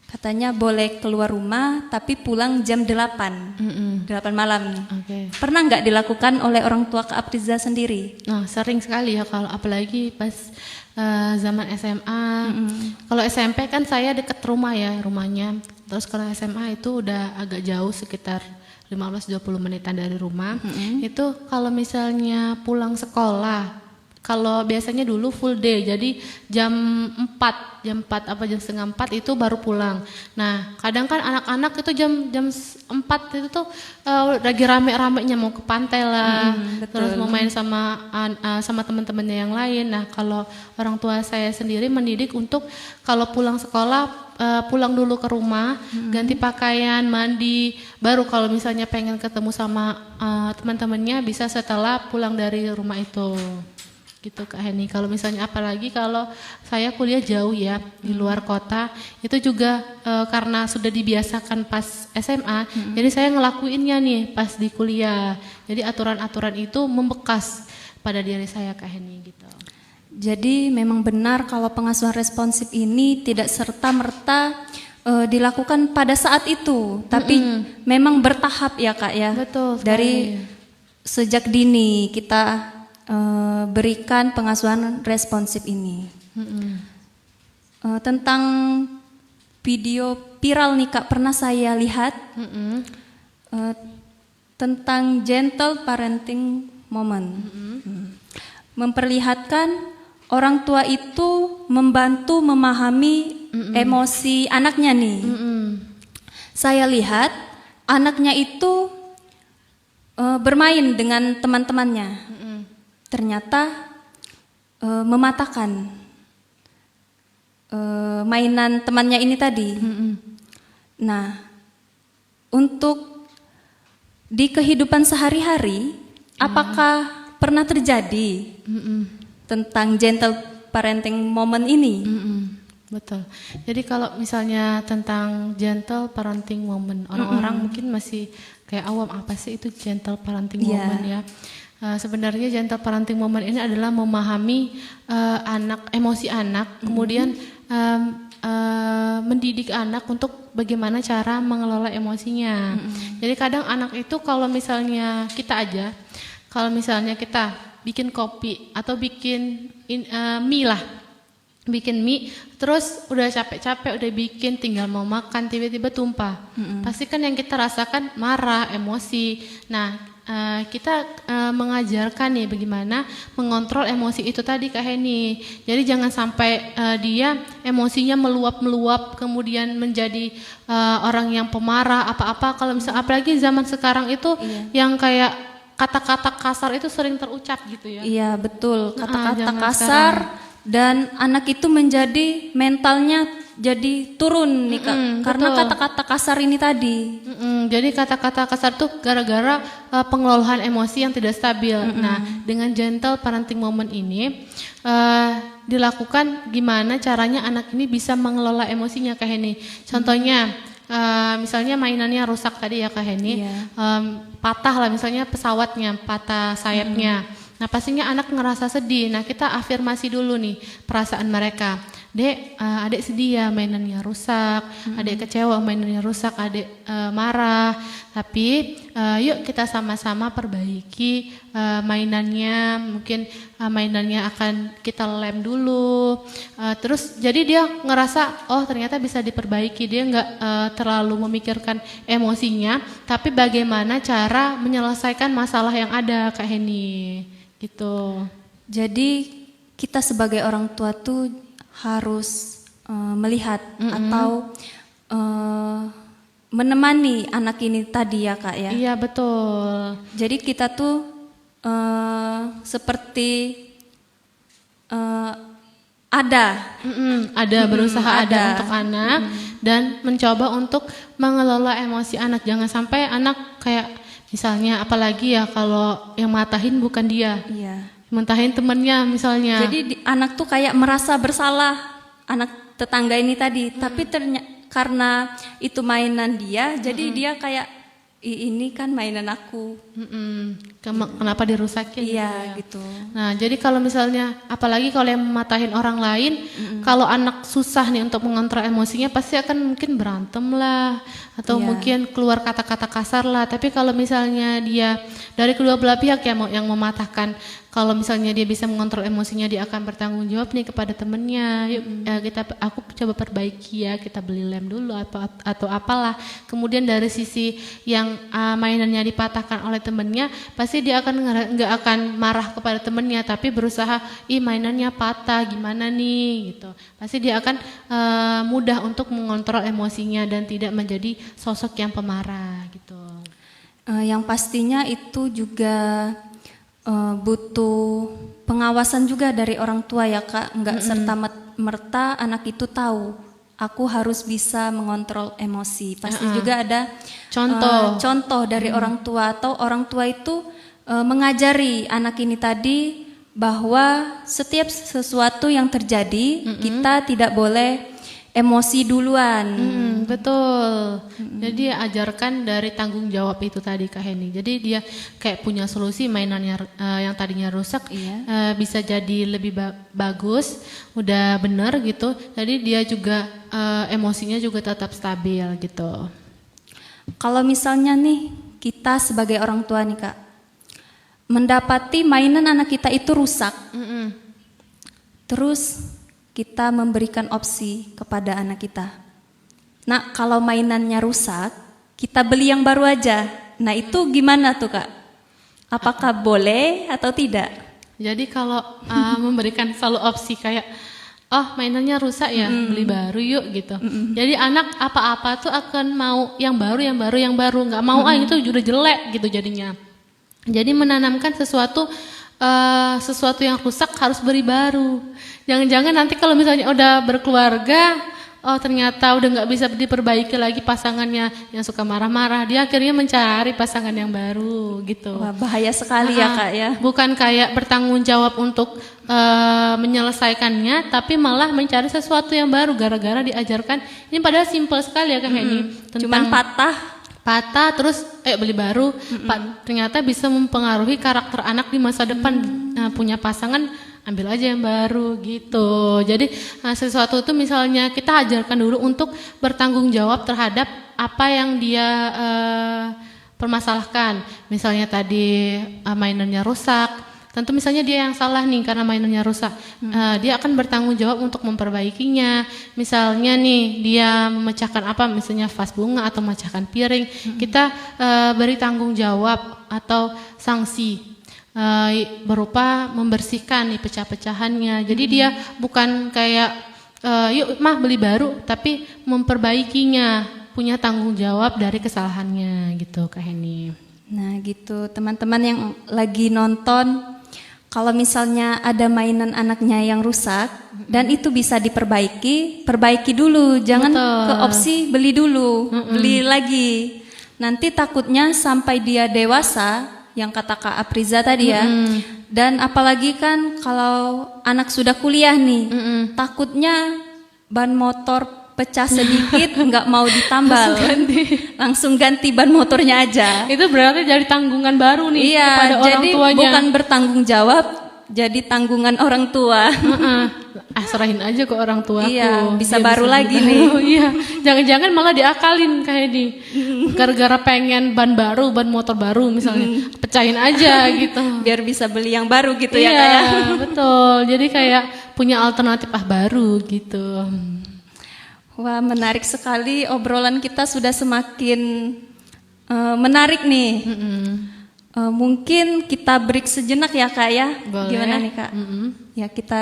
katanya boleh keluar rumah tapi pulang jam 8 malam nih. Pernah nggak dilakukan oleh orang tua Kak Apriza sendiri? Nah, sering sekali ya, kalau apalagi pas zaman SMA. Kalau SMP kan saya deket rumah ya rumahnya. Terus kalau SMA itu udah agak jauh, sekitar 15-20 menitan dari rumah. Itu kalau misalnya pulang sekolah, kalau biasanya dulu full day, jadi jam 4 apa jam setengah 4 itu baru pulang. Nah, kadang kan anak-anak itu jam 4 itu tuh lagi rame-ramenya mau ke pantai lah, terus mau main sama teman-temannya yang lain. Nah, kalau orang tua saya sendiri mendidik untuk kalau pulang sekolah pulang dulu ke rumah, ganti pakaian, mandi, baru kalau misalnya pengen ketemu sama teman-temannya bisa setelah pulang dari rumah itu. Gitu Kak Heni. Kalau misalnya apalagi kalau saya kuliah jauh ya di luar kota, itu juga karena sudah dibiasakan pas SMA, jadi saya ngelakuinnya nih pas di kuliah. Jadi aturan-aturan itu membekas pada diri saya Kak Heni gitu. Jadi memang benar kalau pengasuhan responsif ini tidak serta-merta dilakukan pada saat itu, tapi memang bertahap ya Kak ya. Betul. Dari sejak dini kita berikan pengasuhan responsif ini. Tentang video viral nih Kak, pernah saya lihat tentang gentle parenting moment. Memperlihatkan orang tua itu membantu memahami emosi anaknya nih. Saya lihat anaknya itu bermain dengan teman-temannya. Ternyata mematahkan mainan temannya ini tadi. Nah, untuk di kehidupan sehari-hari, apakah pernah terjadi tentang gentle parenting moment ini? Betul. Jadi kalau misalnya tentang gentle parenting moment, orang-orang mungkin masih kayak awam, apa sih itu gentle parenting moment ya? Sebenarnya gentle parenting moment ini adalah memahami emosi anak, kemudian mendidik anak untuk bagaimana cara mengelola emosinya. Jadi kadang anak itu kalau misalnya kalau misalnya kita bikin kopi atau bikin mie lah, bikin mie, terus udah capek-capek udah bikin, tinggal mau makan tiba-tiba tumpah, pasti kan yang kita rasakan marah, emosi. Nah, kita mengajarkan nih bagaimana mengontrol emosi itu tadi Kak Heni. Jadi jangan sampai dia emosinya meluap-meluap kemudian menjadi orang yang pemarah apa-apa. Kalau misalnya apalagi zaman sekarang itu yang kayak kata-kata kasar itu sering terucap gitu ya. Iya betul, kata-kata kasar sekarang. Dan anak itu menjadi mentalnya jadi turun nih Kak, karena betul. kata-kata kasar ini tadi. Jadi kata-kata kasar tuh gara-gara pengelolaan emosi yang tidak stabil. Nah, dengan gentle parenting moment ini dilakukan gimana caranya anak ini bisa mengelola emosinya Kak Heni. Contohnya, misalnya mainannya rusak tadi ya Kak Heni, patah lah misalnya pesawatnya, patah sayapnya. Nah pastinya anak ngerasa sedih. Nah kita afirmasi dulu nih perasaan mereka. Dek, adik sedih ya mainannya rusak, adik kecewa mainannya rusak, adik marah. Tapi yuk kita sama-sama perbaiki mainannya. Mungkin mainannya akan kita lem dulu. Terus jadi dia ngerasa oh ternyata bisa diperbaiki. Dia nggak terlalu memikirkan emosinya, tapi bagaimana cara menyelesaikan masalah yang ada Kak Heni. Gitu. Jadi kita sebagai orang tua tuh harus melihat atau menemani anak ini tadi ya Kak ya. Iya betul. Jadi kita tuh seperti ada berusaha ada ada. untuk anak dan mencoba untuk mengelola emosi anak. Jangan sampai anak kayak misalnya apalagi ya kalau yang matahin bukan dia. Iya. Mentahin temennya misalnya. Jadi anak tuh kayak merasa bersalah anak tetangga ini tadi, tapi karena itu mainan dia, jadi dia kayak ini kan mainan aku. Kenapa dirusakin? Iya gitu. Nah jadi kalau misalnya apalagi kalau yang mematahin orang lain, kalau anak susah nih untuk mengontrol emosinya pasti akan mungkin berantem lah atau mungkin keluar kata-kata kasar lah. Tapi kalau misalnya dia dari kedua belah pihak yang mematahkan, kalau misalnya dia bisa mengontrol emosinya, dia akan bertanggung jawab nih kepada temennya. Yuk aku coba perbaiki ya, kita beli lem dulu atau apalah. Kemudian dari sisi yang mainannya dipatahkan oleh temennya, pasti dia akan nggak akan marah kepada temennya, tapi berusaha, mainannya patah, gimana nih gitu. Pasti dia akan mudah untuk mengontrol emosinya dan tidak menjadi sosok yang pemarah gitu. Yang pastinya itu juga butuh pengawasan juga dari orang tua ya Kak, nggak serta-merta anak itu tahu aku harus bisa mengontrol emosi. Pasti juga ada contoh dari orang tua, atau orang tua itu mengajari anak ini tadi bahwa setiap sesuatu yang terjadi kita tidak boleh emosi duluan. Betul. Jadi ajarkan dari tanggung jawab itu tadi Kak Heni. Jadi dia kayak punya solusi mainannya yang tadinya rusak bisa jadi lebih bagus, udah bener gitu. Jadi dia juga emosinya juga tetap stabil gitu. Kalau misalnya nih kita sebagai orang tua nih Kak, mendapati mainan anak kita itu rusak, terus kita memberikan opsi kepada anak kita. Nah, kalau mainannya rusak, kita beli yang baru aja. Nah, itu gimana tuh Kak? Apakah boleh atau tidak? Jadi kalau memberikan selalu opsi kayak, mainannya rusak ya, beli baru yuk gitu. Jadi anak apa-apa tuh akan mau yang baru. Nggak mau itu udah jelek gitu jadinya. Jadi menanamkan sesuatu yang rusak harus beri baru. Jangan-jangan nanti kalau misalnya udah berkeluarga, ternyata udah nggak bisa diperbaiki lagi pasangannya yang suka marah-marah, dia akhirnya mencari pasangan yang baru gitu. Wah, bahaya sekali ya Kak ya. Bukan kayak bertanggung jawab untuk menyelesaikannya, tapi malah mencari sesuatu yang baru gara-gara diajarkan. Ini padahal simple sekali ya Kak Heni. Cuman patah terus beli baru. Ternyata bisa mempengaruhi karakter anak di masa depan. Punya pasangan, ambil aja yang baru gitu. Jadi sesuatu itu misalnya kita ajarkan dulu untuk bertanggung jawab terhadap apa yang dia permasalahkan. Misalnya tadi mainannya rusak, tentu misalnya dia yang salah nih karena mainannya rusak. Dia akan bertanggung jawab untuk memperbaikinya. Misalnya nih dia memecahkan apa, misalnya vas bunga atau memecahkan piring, kita beri tanggung jawab atau sanksi berupa membersihkan nih pecah-pecahannya. Jadi dia bukan kayak yuk mah beli baru, tapi memperbaikinya, punya tanggung jawab dari kesalahannya gitu Kak Heni. Nah gitu teman-teman yang lagi nonton, kalau misalnya ada mainan anaknya yang rusak dan itu bisa diperbaiki, perbaiki dulu, jangan ke opsi beli dulu, beli lagi. Nanti takutnya sampai dia dewasa, yang kata Kak Apriza tadi ya. Dan apalagi kan kalau anak sudah kuliah nih, takutnya ban motor pecah sedikit nggak mau ditambal, langsung ganti ban motornya aja. Itu berarti jadi tanggungan baru nih kepada orang jadi tuanya. bukan bertanggung jawab, jadi tanggungan orang tua. Serahin aja ke orang tuaku. Iya, bisa Dia baru bisa lagi baru. nih. Iya, jangan-jangan malah diakalin kayak di gara-gara pengen ban baru, ban motor baru misalnya, pecahin aja gitu. Biar bisa beli yang baru gitu Iya, ya Kak ya. betul. Jadi kayak punya alternatif baru gitu. Wah, menarik sekali, obrolan kita sudah semakin menarik nih. Mungkin kita break sejenak ya Kak ya. Boleh. Gimana nih Kak? Ya, kita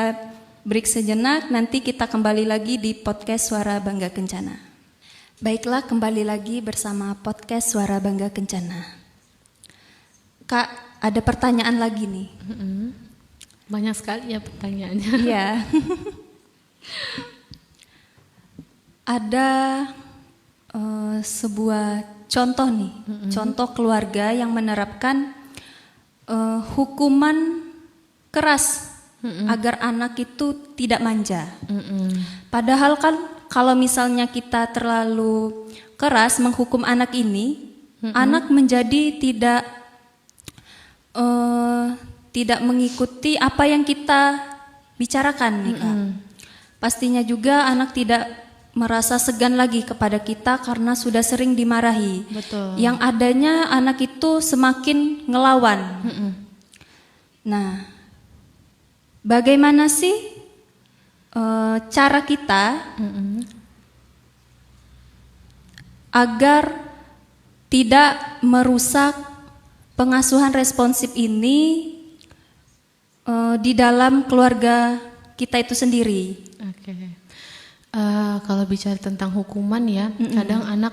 break sejenak, nanti kita kembali lagi di podcast Suara Bangga Kencana. Baiklah, kembali lagi bersama podcast Suara Bangga Kencana. Kak, ada pertanyaan lagi nih. Banyak sekali ya pertanyaannya. Iya. Ada sebuah contoh nih, contoh keluarga yang menerapkan hukuman keras agar anak itu tidak manja. Padahal kan kalau misalnya kita terlalu keras menghukum anak ini, anak menjadi tidak mengikuti apa yang kita bicarakan nih Kak. Pastinya juga anak tidak merasa segan lagi kepada kita karena sudah sering dimarahi. Betul. Yang adanya anak itu semakin ngelawan. Nah, bagaimana sih cara kita agar tidak merusak pengasuhan responsif ini di dalam keluarga kita itu sendiri? Oke. Kalau bicara tentang hukuman ya, kadang anak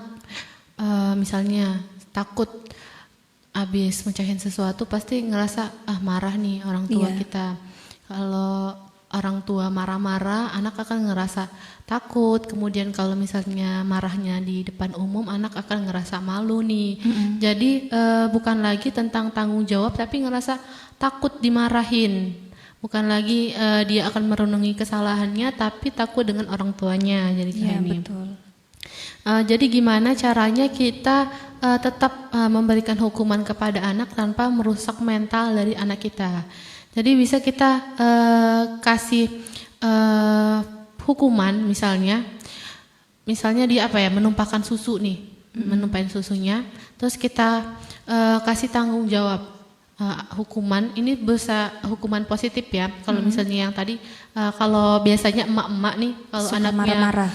misalnya takut habis mecahin sesuatu pasti ngerasa marah nih orang tua kita. Kalau orang tua marah-marah, anak akan ngerasa takut. Kemudian kalau misalnya marahnya di depan umum, anak akan ngerasa malu nih. Jadi bukan lagi tentang tanggung jawab, tapi ngerasa takut dimarahin. Bukan lagi dia akan merenungi kesalahannya, tapi takut dengan orang tuanya. Jadi kayak ini. Betul. Jadi gimana caranya kita tetap memberikan hukuman kepada anak tanpa merusak mental dari anak kita. Jadi bisa kita kasih hukuman misalnya dia menumpahkan susu nih, menumpahin susunya, terus kita kasih tanggung jawab. Hukuman ini bisa hukuman positif ya. Kalau misalnya yang tadi kalau biasanya emak-emak nih kalau anaknya marah-marah,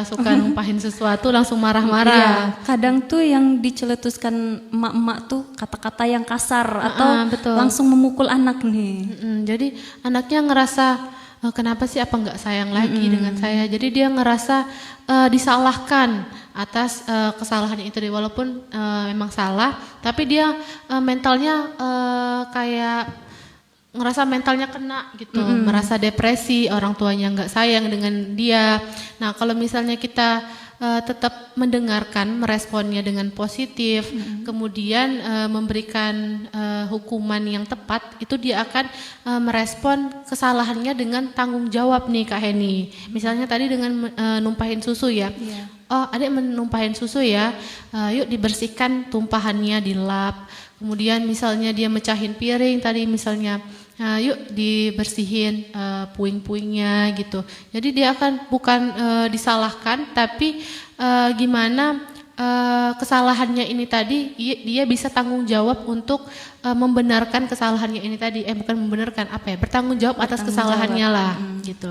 suka numpahin sesuatu langsung marah-marah. Iya, kadang tuh yang diceletuskan emak-emak tuh kata-kata yang kasar atau betul. langsung memukul anak nih. Jadi anaknya ngerasa kenapa sih apa nggak sayang lagi dengan saya. Jadi dia ngerasa disalahkan atas kesalahannya itu, walaupun memang salah, tapi dia mentalnya kayak ngerasa mentalnya kena gitu, merasa depresi, orang tuanya nggak sayang dengan dia. Nah kalau misalnya kita tetap mendengarkan, meresponnya dengan positif, kemudian memberikan hukuman yang tepat, itu dia akan merespon kesalahannya dengan tanggung jawab nih Kak Heni. Misalnya tadi dengan numpahin susu ya. Oh, adik menumpahin susu ya, yuk dibersihkan tumpahannya, dilap. Kemudian misalnya dia mecahin piring tadi misalnya, yuk dibersihin puing-puingnya gitu. Jadi dia akan bukan disalahkan, tapi gimana kesalahannya ini tadi dia bisa tanggung jawab untuk membenarkan kesalahannya ini tadi. Bukan membenarkan, bertanggung jawab atas kesalahannya lah gitu.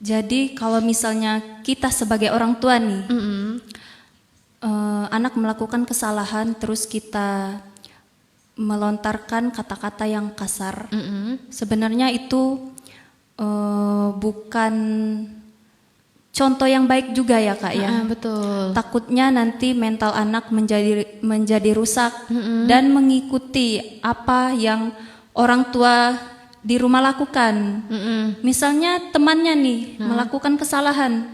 Jadi kalau misalnya kita sebagai orang tua nih, anak melakukan kesalahan terus kita melontarkan kata-kata yang kasar, sebenarnya itu bukan contoh yang baik juga ya Kak ya. Betul. Takutnya nanti mental anak menjadi rusak dan mengikuti apa yang orang tua di rumah lakukan. Misalnya temannya nih melakukan kesalahan,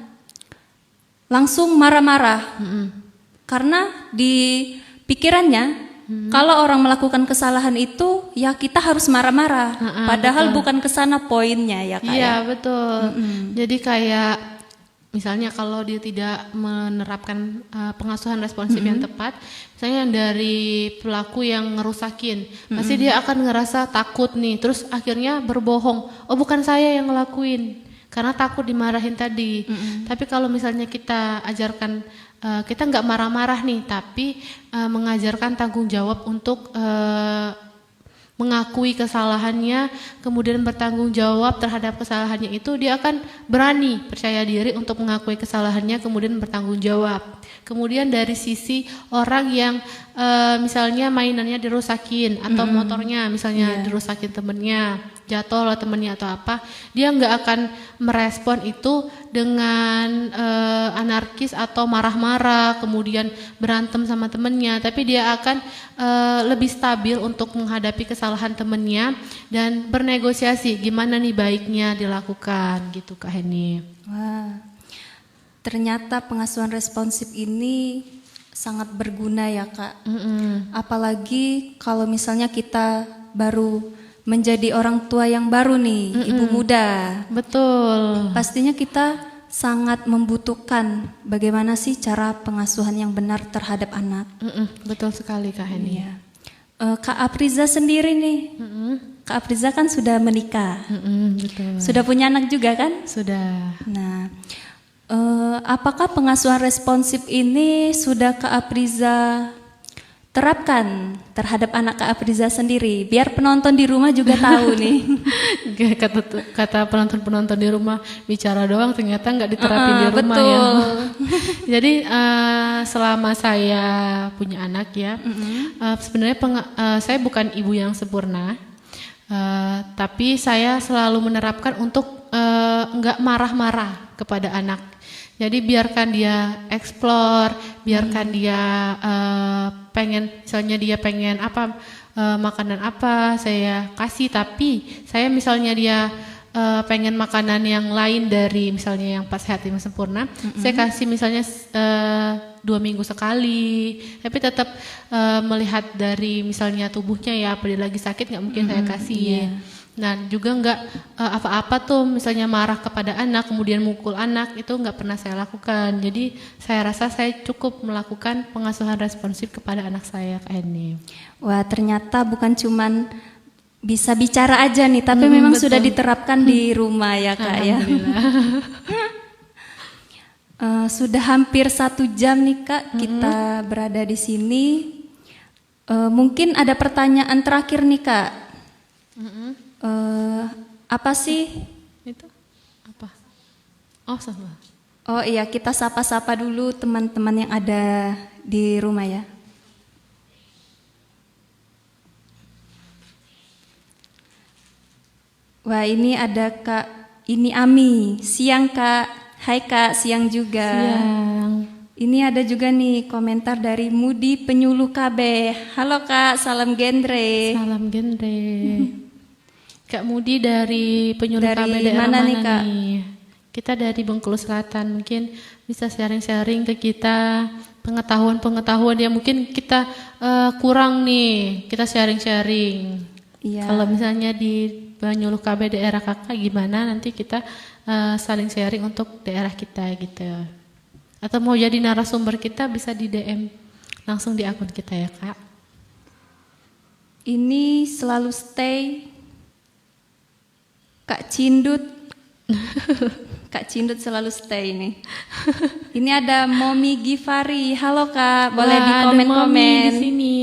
langsung marah-marah. Karena di pikirannya kalau orang melakukan kesalahan itu ya kita harus marah-marah. Padahal bukan kesana poinnya ya Kak. Iya betul. Jadi kayak misalnya kalau dia tidak menerapkan pengasuhan responsif yang tepat, misalnya yang dari pelaku yang ngerusakin, pasti dia akan ngerasa takut nih, terus akhirnya berbohong, oh bukan saya yang ngelakuin, karena takut dimarahin tadi. Tapi kalau misalnya kita ajarkan, kita nggak marah-marah nih, tapi mengajarkan tanggung jawab untuk mengakui kesalahannya, kemudian bertanggung jawab terhadap kesalahannya itu, dia akan berani, percaya diri untuk mengakui kesalahannya, kemudian bertanggung jawab. Kemudian dari sisi orang yang misalnya mainannya dirusakin atau motornya misalnya dirusakin temennya, jatuh lah temennya atau apa, dia nggak akan merespon itu dengan anarkis atau marah-marah, kemudian berantem sama temennya, tapi dia akan lebih stabil untuk menghadapi kesalahan temennya dan bernegosiasi gimana nih baiknya dilakukan gitu Kak Heni. Wah, ternyata pengasuhan responsif ini sangat berguna ya Kak. Apalagi kalau misalnya kita baru menjadi orang tua yang baru nih, ibu muda. Betul. Pastinya kita sangat membutuhkan bagaimana sih cara pengasuhan yang benar terhadap anak. Betul sekali Kak Heni. Iya. Kak Afriza sendiri nih, Kak Afriza kan sudah menikah, Betul. sudah punya anak juga kan? Sudah. Nah, apakah pengasuhan responsif ini sudah Kak Afriza terapkan terhadap anak Kak Afriza sendiri? Biar penonton di rumah juga tahu nih. Kata penonton di rumah bicara doang ternyata nggak diterapin di rumah betul. ya. Jadi selama saya punya anak ya, sebenarnya saya bukan ibu yang sempurna, tapi saya selalu menerapkan untuk nggak marah-marah kepada anak. Jadi biarkan dia explore, biarkan dia pengen, misalnya dia pengen apa, makanan apa saya kasih, tapi saya misalnya dia pengen makanan yang lain dari misalnya yang pas sehat yang sempurna, saya kasih misalnya 2 minggu sekali, tapi tetap melihat dari misalnya tubuhnya ya, apa dia lagi sakit nggak mungkin saya kasih. Nah juga nggak apa-apa tuh misalnya marah kepada anak kemudian mukul anak, itu nggak pernah saya lakukan. Jadi saya rasa saya cukup melakukan pengasuhan responsif kepada anak saya Kak Heni. Wah, ternyata bukan cuman bisa bicara aja nih, tapi memang betul. sudah diterapkan di rumah ya Kak ya. Sudah hampir 1 jam nih Kak kita berada di sini. Mungkin ada pertanyaan terakhir nih Kak. Apa sih? Itu apa? Oh sama. Oh iya, kita sapa-sapa dulu teman-teman yang ada di rumah ya. Wah, ini ada Kak, ini Ami. Siang Kak. Hai Kak, siang juga. Siang. Ini ada juga nih komentar dari Mudi Penyuluh KB. Halo Kak, salam genre. Salam genre. Kak Mudi dari Penyuluh Dari KB daerah mana mana nih, Kak? Kita dari Bengkulu Selatan, mungkin bisa sharing-sharing ke kita pengetahuan-pengetahuan yang mungkin kita kurang nih, kita sharing-sharing. Iya. Kalau misalnya di Penyuluh KB daerah kakak gimana, nanti kita saling sharing untuk daerah kita gitu. Atau mau jadi narasumber kita bisa di DM langsung di akun kita ya Kak. Ini selalu stay Kak Cindut. Kak Cindut selalu stay nih. Ini ada Momi Givari. Halo Kak, boleh di Wah, ada komen-komen. Mami di sini.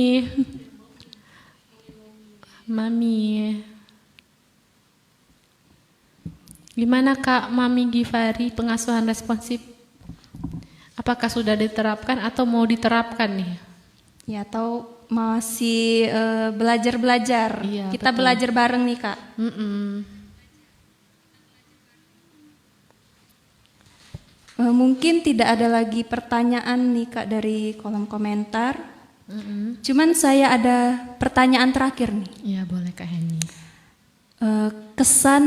Mami. Gimana Kak Mami Givari pengasuhan responsif? Apakah sudah diterapkan atau mau diterapkan nih? Ya, atau masih belajar-belajar. Iya, Kita betul. belajar bareng nih Kak. Mungkin tidak ada lagi pertanyaan nih Kak dari kolom komentar. Cuman saya ada pertanyaan terakhir nih. Iya, boleh Kak Heni. Kesan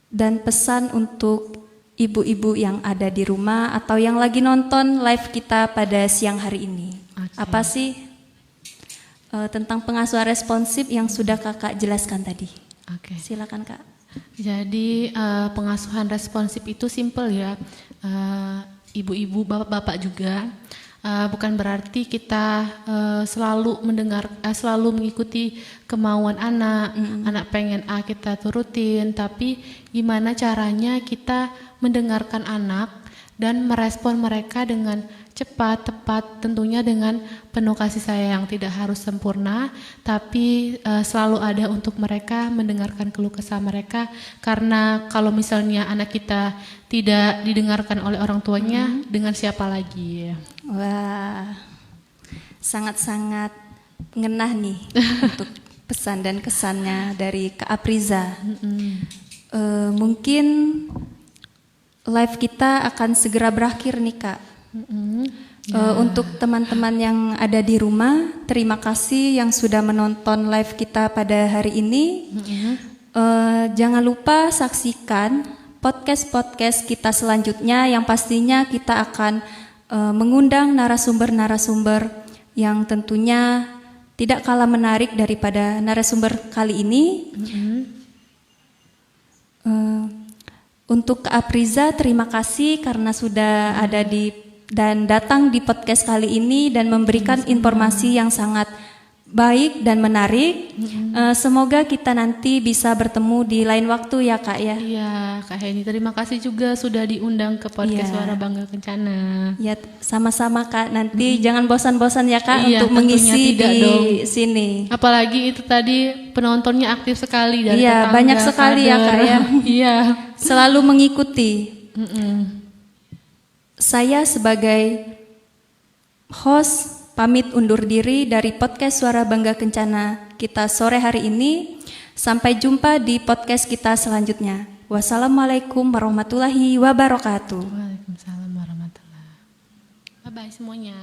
dan pesan untuk ibu-ibu yang ada di rumah atau yang lagi nonton live kita pada siang hari ini. Oke. Apa sih tentang pengasuhan responsif yang sudah Kakak jelaskan tadi? Oke. Silakan Kak. Jadi pengasuhan responsif itu simple ya, ibu-ibu, bapak-bapak juga. Bukan berarti kita selalu mengikuti kemauan anak, anak pengen A kita turutin, tapi gimana caranya kita mendengarkan anak dan merespon mereka dengan cepat, tepat, tentunya dengan penuh kasih sayang. Tidak harus sempurna, tapi selalu ada untuk mereka, mendengarkan keluh kesah mereka. Karena kalau misalnya anak kita tidak didengarkan oleh orang tuanya, dengan siapa lagi? Wah, sangat-sangat ngenah nih untuk pesan dan kesannya dari Kak Apriza. Mungkin live kita akan segera berakhir nih Kak. Untuk teman-teman yang ada di rumah, terima kasih yang sudah menonton live kita pada hari ini. Jangan lupa saksikan podcast-podcast kita selanjutnya yang pastinya kita akan mengundang narasumber-narasumber yang tentunya tidak kalah menarik daripada narasumber kali ini. Untuk Kak Apriza, terima kasih karena sudah ada dan datang di podcast kali ini dan memberikan informasi yang sangat baik dan menarik. Semoga kita nanti bisa bertemu di lain waktu ya Kak ya. Iya Kak Heni, terima kasih juga sudah diundang ke podcast Suara Bangga Kencana. Ya sama-sama Kak, nanti jangan bosan-bosan ya Kak Iya, untuk mengisi tidak di dong. sini. Apalagi itu tadi penontonnya aktif sekali dari Iya, tetangga, banyak sekali ya Kak ya. Iya. Selalu mengikuti. Saya sebagai host pamit undur diri dari podcast Suara Bangga Kencana kita sore hari ini. Sampai jumpa di podcast kita selanjutnya. Wassalamualaikum warahmatullahi wabarakatuh. Waalaikumsalam warahmatullahi. Bye bye semuanya.